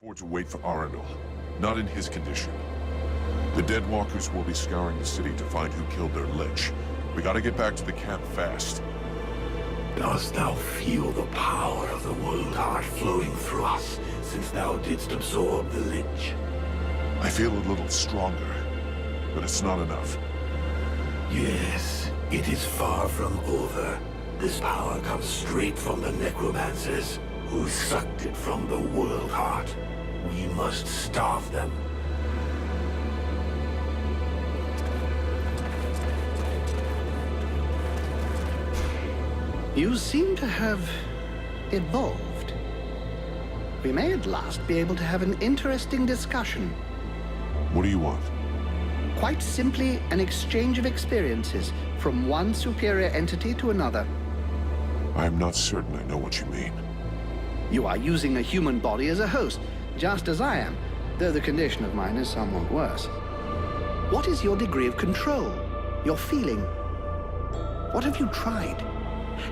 Or to wait for Arundel. Not in his condition. The Deadwalkers will be scouring the city to find who killed their Lich. We gotta get back to the camp fast. Dost thou feel the power of the World Heart flowing through us, since thou didst absorb the Lich? I feel a little stronger, but it's not enough. Yes, it is far from over. This power comes straight from the necromancers, who sucked it from the World Heart. We must starve them. You seem to have evolved. We may at last be able to have an interesting discussion. What do you want? Quite simply, an exchange of experiences from one superior entity to another. I'm not certain I know what you mean. You are using a human body as a host, just as I am, though the condition of mine is somewhat worse. What is your degree of control? Your feeling? What have you tried?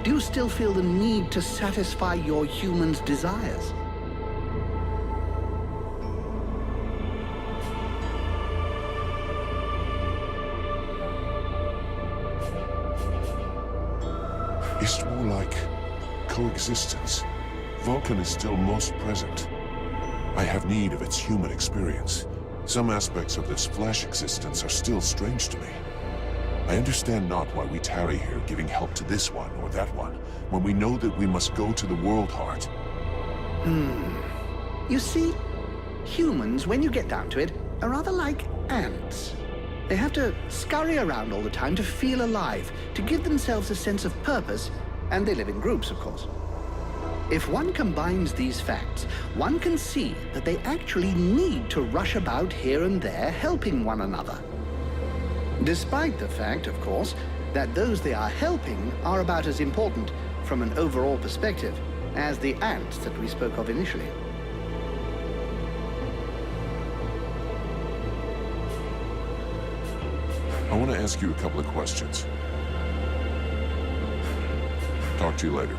Do you still feel the need to satisfy your human's desires? It's more like coexistence. Vulcan is still most present. I have need of its human experience. Some aspects of this flesh existence are still strange to me. I understand not why we tarry here giving help to this one or that one, when we know that we must go to the World Heart. You see, humans, when you get down to it, are rather like ants. They have to scurry around all the time to feel alive, to give themselves a sense of purpose, and they live in groups, of course. If one combines these facts, one can see that they actually need to rush about here and there, helping one another. Despite the fact, of course, that those they are helping are about as important, from an overall perspective, as the ants that we spoke of initially. I want to ask you a couple of questions. Talk to you later.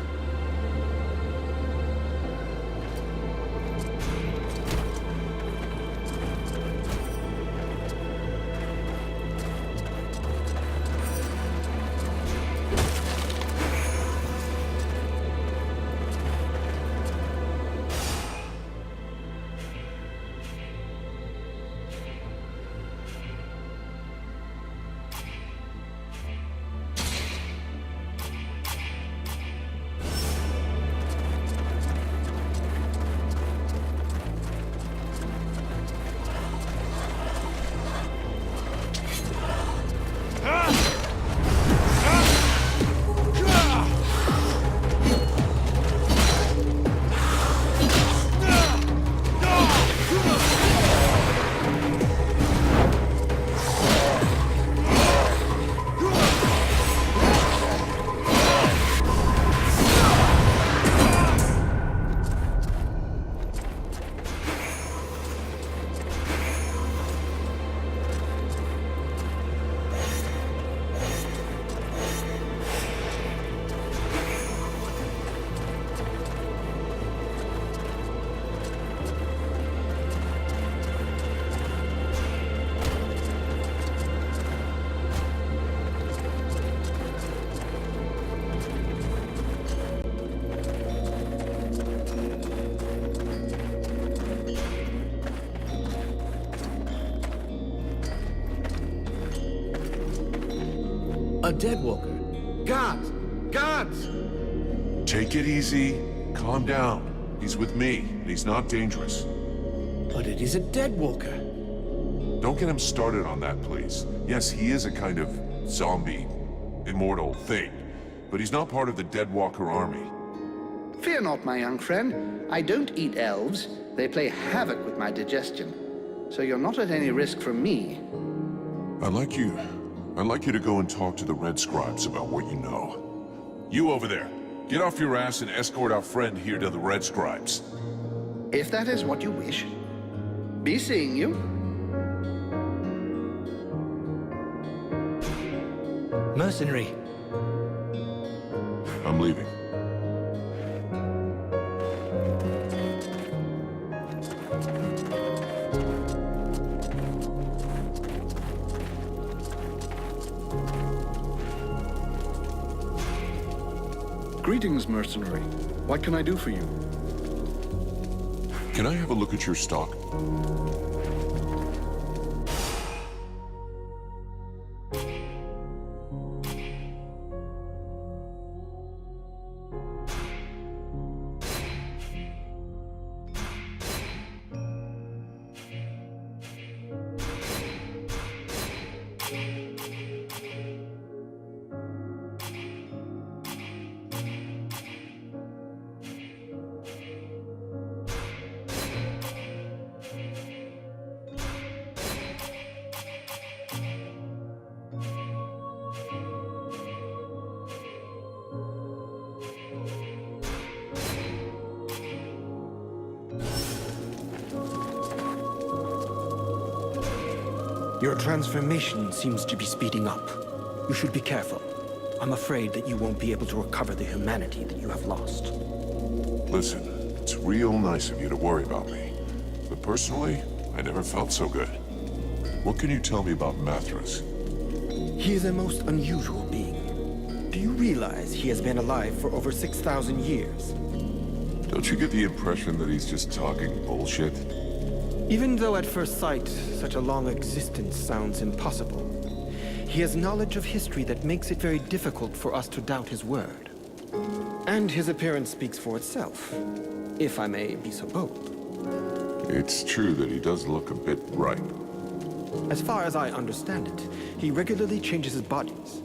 A Deadwalker. Guards! Guards! Take it easy. Calm down. He's with me, and he's not dangerous. But it is a Deadwalker. Don't get him started on that, please. Yes, he is a kind of zombie, immortal thing, but he's not part of the Deadwalker army. Fear not, my young friend. I don't eat elves. They play havoc with my digestion. So you're not at any risk from me. I'd like you to go and talk to the Red Scribes about what you know. You over there, get off your ass and escort our friend here to the Red Scribes. If that is what you wish. Be seeing you. Mercenary. I'm leaving. Greetings, mercenary. What can I do for you? Can I have a look at your stock? Your transformation seems to be speeding up. You should be careful. I'm afraid that you won't be able to recover the humanity that you have lost. Listen, it's real nice of you to worry about me. But personally, I never felt so good. What can you tell me about Mathras? He is a most unusual being. Do you realize he has been alive for over 6,000 years? Don't you get the impression that he's just talking bullshit? Even though at first sight, such a long existence sounds impossible, he has knowledge of history that makes it very difficult for us to doubt his word. And his appearance speaks for itself, if I may be so bold. It's true that he does look a bit ripe. As far as I understand it, he regularly changes his bodies.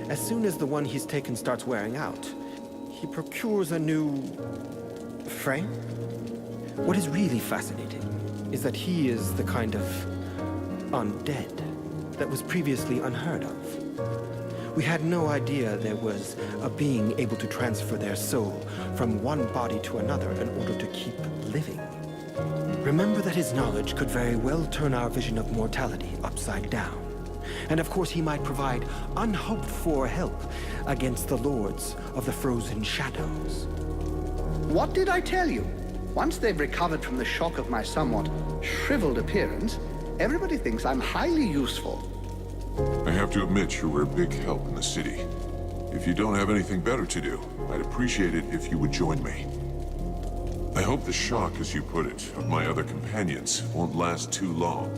As soon as the one he's taken starts wearing out, he procures a new frame. What is really fascinating is that he is the kind of undead that was previously unheard of. We had no idea there was a being able to transfer their soul from one body to another in order to keep living. Remember that his knowledge could very well turn our vision of mortality upside down. And of course he might provide unhoped-for help against the lords of the frozen shadows. What did I tell you? Once they've recovered from the shock of my somewhat shriveled appearance, everybody thinks I'm highly useful. I have to admit you were a big help in the city. If you don't have anything better to do, I'd appreciate it if you would join me. I hope the shock, as you put it, of my other companions won't last too long.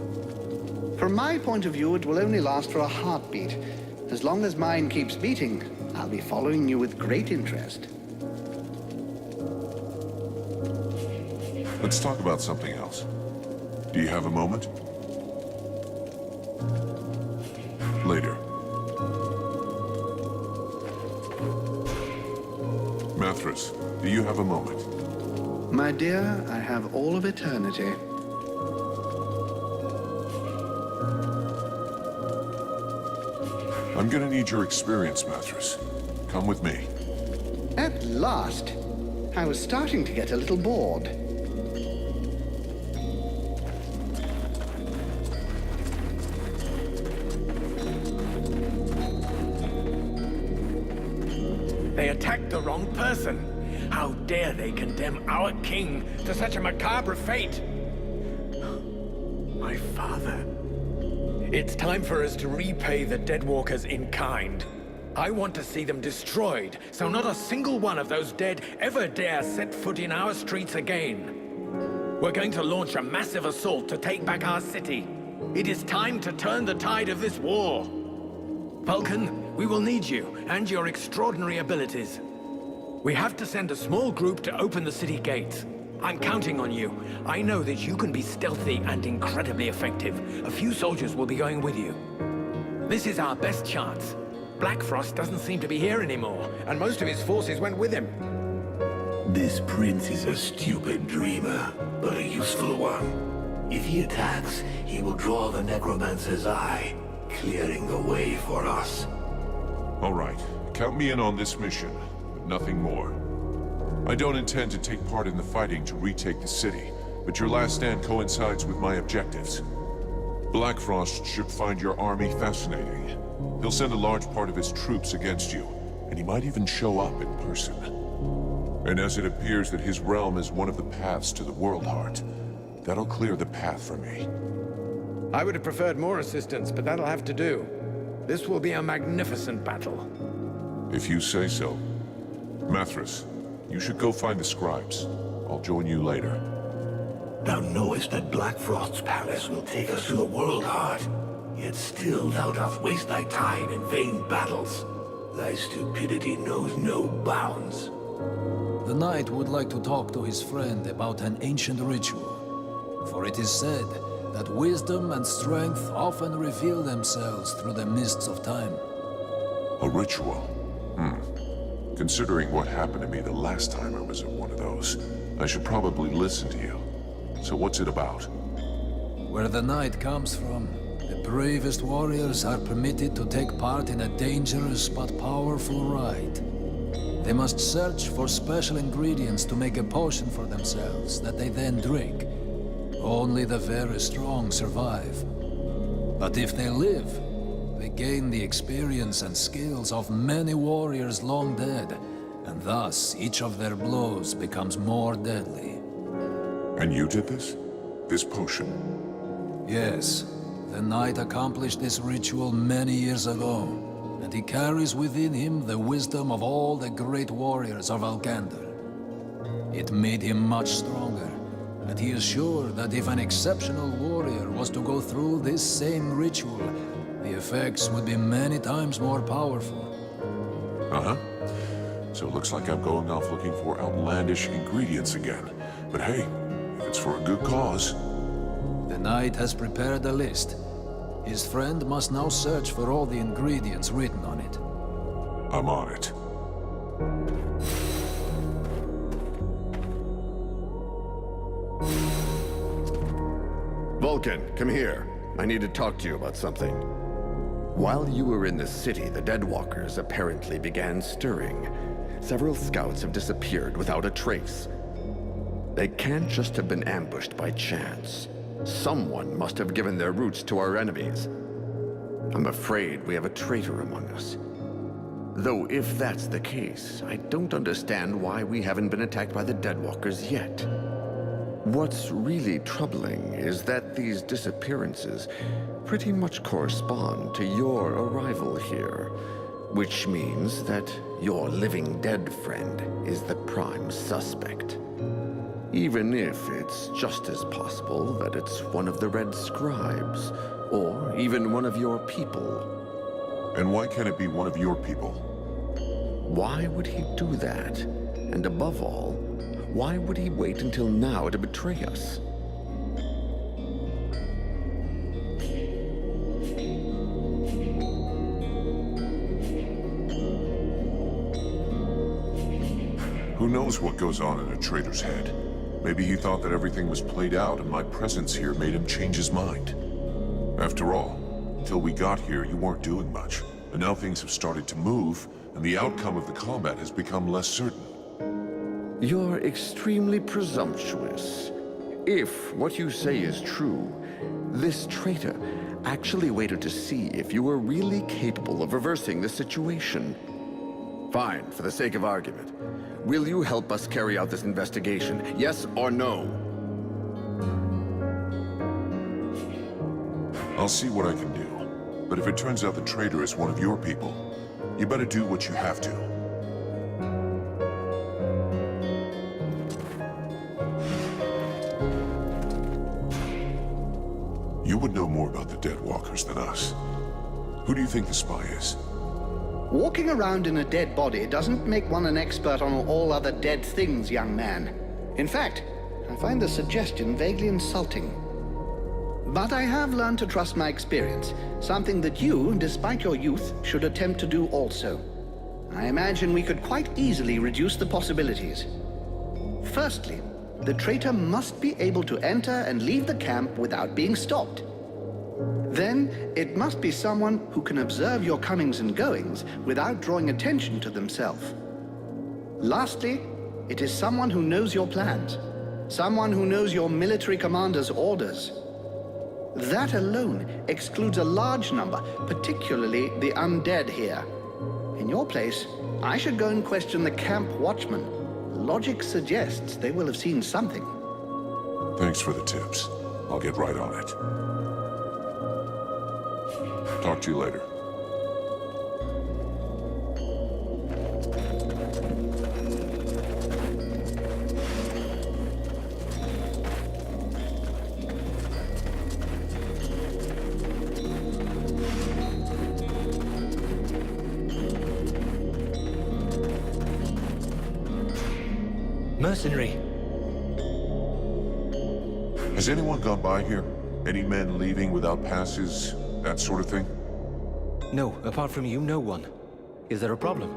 From my point of view, it will only last for a heartbeat. As long as mine keeps beating, I'll be following you with great interest. Let's talk about something else. Do you have a moment? Later. Mathras, do you have a moment? My dear, I have all of eternity. I'm gonna need your experience, Mathras. Come with me. At last! I was starting to get a little bored. They attacked the wrong person. How dare they condemn our king to such a macabre fate? My father. It's time for us to repay the Deadwalkers in kind. I want to see them destroyed, so not a single one of those dead ever dare set foot in our streets again. We're going to launch a massive assault to take back our city. It is time to turn the tide of this war. Vulcan, we will need you and your extraordinary abilities. We have to send a small group to open the city gates. I'm counting on you. I know that you can be stealthy and incredibly effective. A few soldiers will be going with you. This is our best chance. Black Frost doesn't seem to be here anymore, and most of his forces went with him. This prince is a stupid dreamer, but a useful one. If he attacks, he will draw the necromancer's eye, clearing the way for us. All right, count me in on this mission, but nothing more. I don't intend to take part in the fighting to retake the city, but your last stand coincides with my objectives. Black Frost should find your army fascinating. He'll send a large part of his troops against you, and he might even show up in person. And as it appears that his realm is one of the paths to the World Heart, that'll clear the path for me. I would have preferred more assistance, but that'll have to do. This will be a magnificent battle. If you say so. Mathras, you should go find the scribes. I'll join you later. Thou knowest that Black Frost's palace will take us to the World Heart. Yet still thou dost waste thy time in vain battles. Thy stupidity knows no bounds. The knight would like to talk to his friend about an ancient ritual. For it is said that wisdom and strength often reveal themselves through the mists of time. A ritual? Considering what happened to me the last time I was at one of those, I should probably listen to you. So what's it about? Where the knight comes from, the bravest warriors are permitted to take part in a dangerous but powerful rite. They must search for special ingredients to make a potion for themselves that they then drink. Only the very strong survive. But if they live, they gain the experience and skills of many warriors long dead, and thus each of their blows becomes more deadly. And you did this? This potion? Yes, the knight accomplished this ritual many years ago, and he carries within him the wisdom of all the great warriors of Algander. It made him much stronger, and he is sure that if an exceptional warrior was to go through this same ritual, the effects would be many times more powerful. Uh-huh. So it looks like I'm going off looking for outlandish ingredients again. But hey, if it's for a good cause... The knight has prepared a list. His friend must now search for all the ingredients written on it. I'm on it. Vulcan, come here. I need to talk to you about something. While you were in the city, the Deadwalkers apparently began stirring. Several scouts have disappeared without a trace. They can't just have been ambushed by chance. Someone must have given their routes to our enemies. I'm afraid we have a traitor among us. Though if that's the case, I don't understand why we haven't been attacked by the Deadwalkers yet. What's really troubling is that these disappearances pretty much correspond to your arrival here, which means that your living dead friend is the prime suspect. Even if it's just as possible that it's one of the Red Scribes, or even one of your people. And why can't it be one of your people? Why would he do that? And above all, why would he wait until now to betray us? Who knows what goes on in a traitor's head? Maybe he thought that everything was played out and my presence here made him change his mind. After all, until we got here, you weren't doing much. And now things have started to move, and the outcome of the combat has become less certain. You're extremely presumptuous. If what you say is true, this traitor actually waited to see if you were really capable of reversing the situation. Fine, for the sake of argument. Will you help us carry out this investigation? Yes or no? I'll see what I can do. But if it turns out the traitor is one of your people, you better do what you have to. You would know more about the Deadwalkers than us. Who do you think the spy is? Walking around in a dead body doesn't make one an expert on all other dead things, young man. In fact, I find the suggestion vaguely insulting. But I have learned to trust my experience, something that you, despite your youth, should attempt to do also. I imagine we could quite easily reduce the possibilities. Firstly, the traitor must be able to enter and leave the camp without being stopped. Then, it must be someone who can observe your comings and goings without drawing attention to themselves. Lastly, it is someone who knows your plans. Someone who knows your military commander's orders. That alone excludes a large number, particularly the undead here. In your place, I should go and question the camp watchman. Logic suggests they will have seen something. Thanks for the tips. I'll get right on it. Talk to you later. Mercenary. Has anyone gone by here? Any men leaving without passes? That sort of thing? No, apart from you, no one. Is there a problem?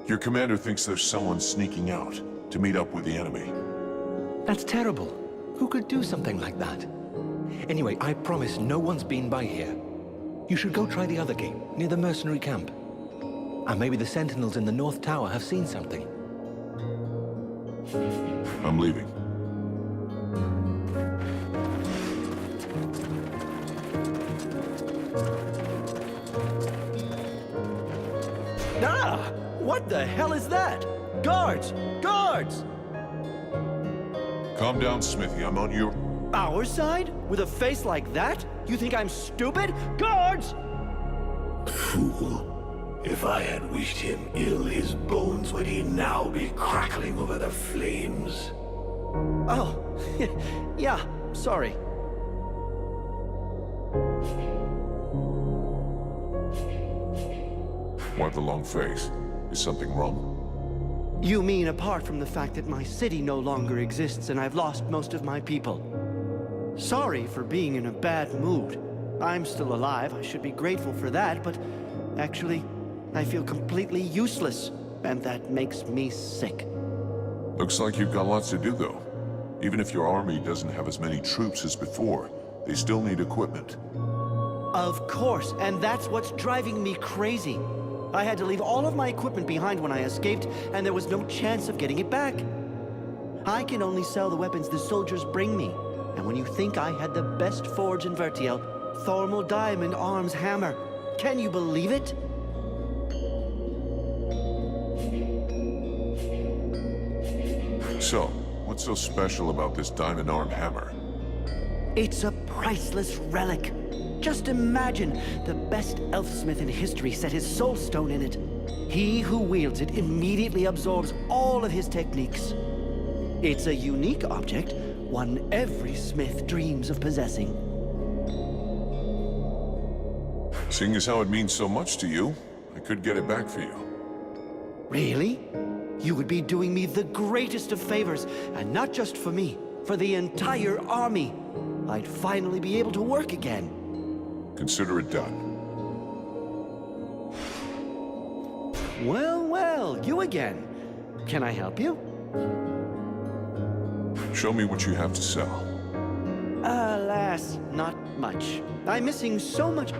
Your commander thinks there's someone sneaking out to meet up with the enemy. That's terrible. Who could do something like that? Anyway, I promise no one's been by here. You should go try the other gate, near the mercenary camp. And maybe the sentinels in the North Tower have seen something. I'm leaving. Ah! What the hell is that? Guards! Guards! Calm down, Smithy. I'm on your... Our side? With a face like that? You think I'm stupid? Guards! Fool. If I had wished him ill, his bones would he now be crackling over the flames. Oh, yeah, sorry. Why the long face? Is something wrong? You mean apart from the fact that my city no longer exists and I've lost most of my people? Sorry for being in a bad mood. I'm still alive, I should be grateful for that, but actually, I feel completely useless, and that makes me sick. Looks like you've got lots to do, though. Even if your army doesn't have as many troops as before, they still need equipment. Of course, and that's what's driving me crazy. I had to leave all of my equipment behind when I escaped, and there was no chance of getting it back. I can only sell the weapons the soldiers bring me. And when you think I had the best forge in Vertiel, Thormal Diamond Arms Hammer, can you believe it? So, what's so special about this diamond arm hammer? It's a priceless relic. Just imagine, the best elfsmith in history set his soul stone in it. He who wields it immediately absorbs all of his techniques. It's a unique object, one every smith dreams of possessing. Seeing as how it means so much to you, I could get it back for you. Really? You would be doing me the greatest of favors, and not just for me, for the entire army. I'd finally be able to work again. Consider it done. Well, well, you again. Can I help you? Show me what you have to sell. Alas, not much. I'm missing so much.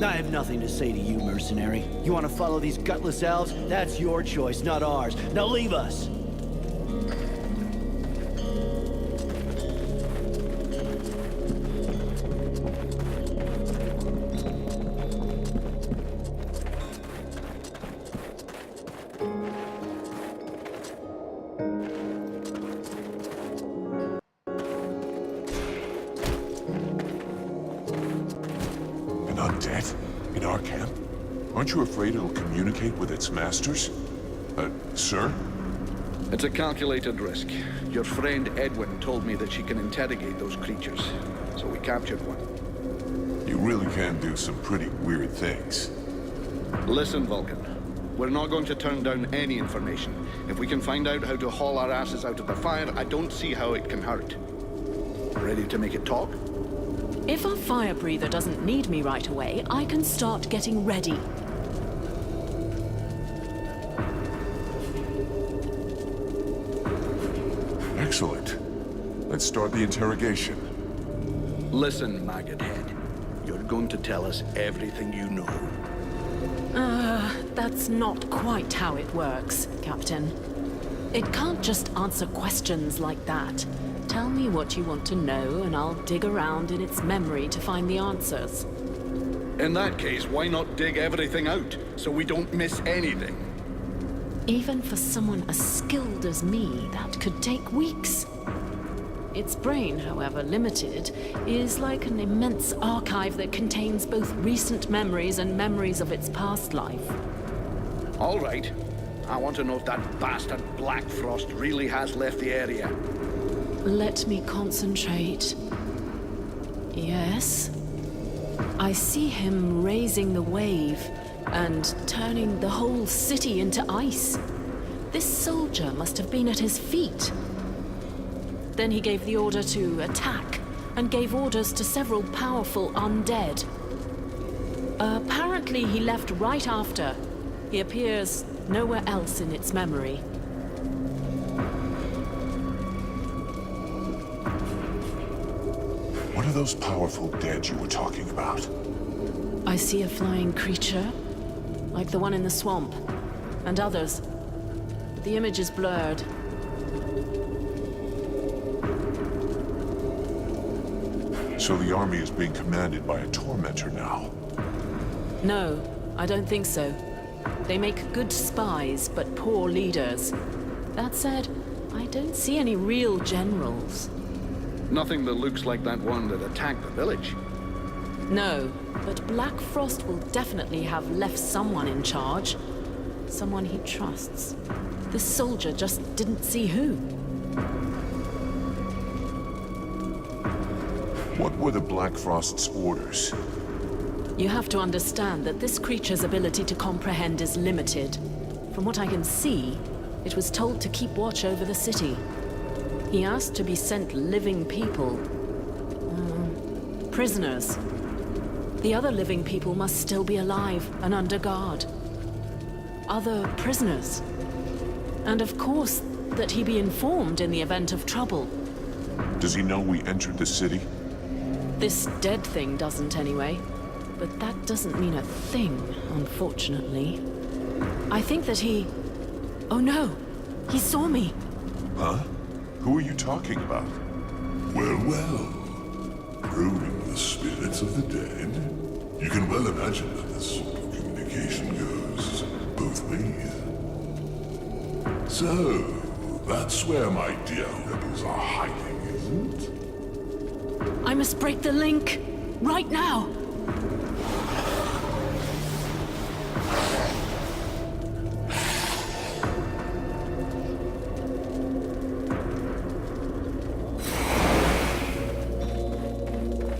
I have nothing to say to you, mercenary. You want to follow these gutless elves? That's your choice, not ours. Now leave us! An undead? In our camp? Aren't you afraid it'll communicate with its masters? Sir? It's a calculated risk. Your friend Edwin told me that she can interrogate those creatures, so we captured one. You really can do some pretty weird things. Listen, Vulcan. We're not going to turn down any information. If we can find out how to haul our asses out of the fire, I don't see how it can hurt. Ready to make it talk? If our fire breather doesn't need me right away, I can start getting ready. Excellent. Let's start the interrogation. Listen, Maggot Head. You're going to tell us everything you know. That's not quite how it works, Captain. It can't just answer questions like that. Tell me what you want to know, and I'll dig around in its memory to find the answers. In that case, why not dig everything out, so we don't miss anything? Even for someone as skilled as me, that could take weeks. Its brain, however limited, is like an immense archive that contains both recent memories and memories of its past life. All right. I want to know if that bastard Black Frost really has left the area. Let me concentrate. Yes. I see him raising the wave and turning the whole city into ice. This soldier must have been at his feet. Then he gave the order to attack, and gave orders to several powerful undead. Apparently he left right after. He appears nowhere else in its memory. What are those powerful dead you were talking about? I see a flying creature, like the one in the swamp, and others. But the image is blurred. So the army is being commanded by a tormentor now? No, I don't think so. They make good spies, but poor leaders. That said, I don't see any real generals. Nothing that looks like that one that attacked the village. No, but Black Frost will definitely have left someone in charge. Someone he trusts. This soldier just didn't see who. What were the Black Frost's orders? You have to understand that this creature's ability to comprehend is limited. From what I can see, it was told to keep watch over the city. He asked to be sent living people. Prisoners. The other living people must still be alive and under guard. Other prisoners. And of course, that he be informed in the event of trouble. Does he know we entered the city? This dead thing doesn't anyway. But that doesn't mean a thing, unfortunately. I think that he... Oh no! He saw me! Huh? Who are you talking about? Well, well. Probing the spirits of the dead. You can well imagine that this sort of communication goes both ways. So, that's where my dear rebels are hiding, isn't it? I must break the link! Right now!